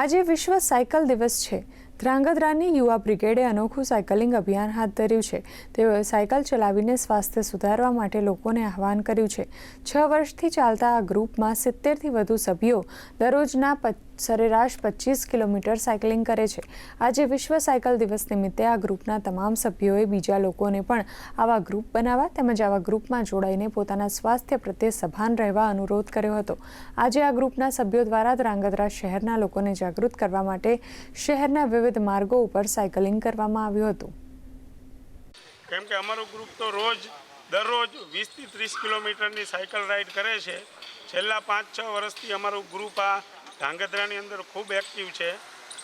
આજે વિશ્વ સાયકલ દિવસ છે। ધ્રાંગધ્રાની યુવા બ્રિગેડે અનોખું સાયકલિંગ અભિયાન હાથ ધર્યું છે। તેઓએ સાયકલ ચલાવીને સ્વાસ્થ્ય સુધારવા માટે લોકોને આહ્વાન કર્યું છે। 6 વર્ષથી ચાલતા આ ગ્રુપમાં 70થી વધુ સભ્યો દરરોજના સરેરાશ 25 કિલોમીટર સાયકલિંગ કરે છે। આજે વિશ્વ સાયકલ દિવસ નિમિત્તે આ ગ્રુપના તમામ સભ્યોએ બીજા લોકોને પણ આવા ગ્રુપ બનાવવા તેમજ આવા ગ્રુપમાં જોડાઈને પોતાના સ્વાસ્થ્ય પ્રત્યે સભાન રહેવા અનુરોધ કર્યો હતો। આજે આ ગ્રુપના સભ્યો દ્વારા ધ્રાંગધ્રા શહેરના લોકોને જાગૃત કરવા માટે શહેરના વિવિધ માર્ગો ઉપર સાયકલિંગ કરવામાં આવ્યું હતું। કેમ કે અમારું ગ્રુપ તો દરરોજ 20 થી 30 કિલોમીટરની સાયકલ રાઈડ કરે છે। છેલ્લા 5-6 વર્ષથી અમારું ગ્રુપ આ ધ્રાંગધ્રાની અંદર ખૂબ એક્ટિવ છે।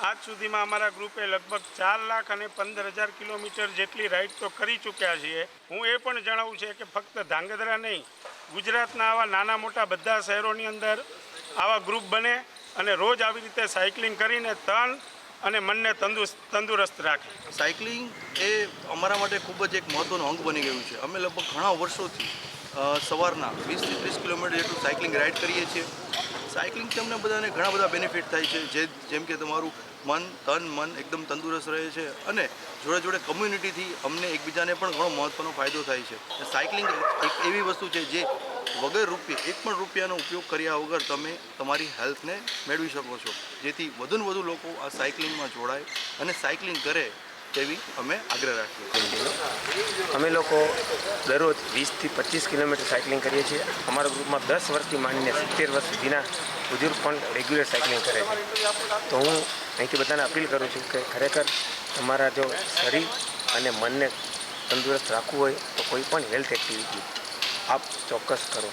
આજ સુધીમાં અમારા ગ્રુપે લગભગ 4,15,000 કિલોમીટર જેટલી રાઈડ તો કરી ચૂક્યા છીએ। હું એ પણ જણાવું છે કે ફક્ત ધ્રાંગધ્રા નહીં, ગુજરાતના આવા નાના મોટા બધા શહેરોની અંદર આવા ગ્રુપ બને અને રોજ આવી રીતે સાયકલિંગ કરીને તન અને મનને તંદુરસ્ત રાખે। સાયકલિંગ એ અમારા માટે ખૂબ જ એક મહત્ત્વનું અંગ બની ગયું છે। અમે લગભગ ઘણા વર્ષોથી સવારના 20 થી 30 કિલોમીટર જેટલું સાયકલિંગ રાઈડ કરીએ છીએ। સાયકલિંગથી અમને બધાને ઘણા બધા બેનિફિટ થાય છે, જેમ કે તમારું મન એકદમ તંદુરસ્ત રહે છે અને જોડે જોડે કમ્યુનિટીથી અમને એકબીજાને પણ ઘણો મહત્ત્વનો ફાયદો થાય છે। સાયકલિંગ એક એવી વસ્તુ છે જે વગર રૂપિયા 1 પણ રૂપિયાનો ઉપયોગ કર્યા વગર તમે તમારી હેલ્થને મેળવી શકો છો, જેથી વધુને વધુ લોકો આ સાયકલિંગમાં જોડાય અને સાયકલિંગ કરે તેવી અમે આગ્રહ રાખીએ છીએ। અમે લોકો દરરોજ 20 થી 25 કિલોમીટર સાયકલિંગ કરીએ છીએ। અમારા ગ્રુપમાં 10 વર્ષથી માંડીને 70 વર્ષ સુધીના બુઝુર્ગ પણ રેગ્યુલર સાયકલિંગ કરે છે। તો હું અહીંથી બધાને અપીલ કરું છું કે ખરેખર તમારા જો શરીર અને મનને તંદુરસ્ત રાખવું હોય તો કોઈ પણ હેલ્થ એક્ટિવિટી આપ ચોક્કસ કરો।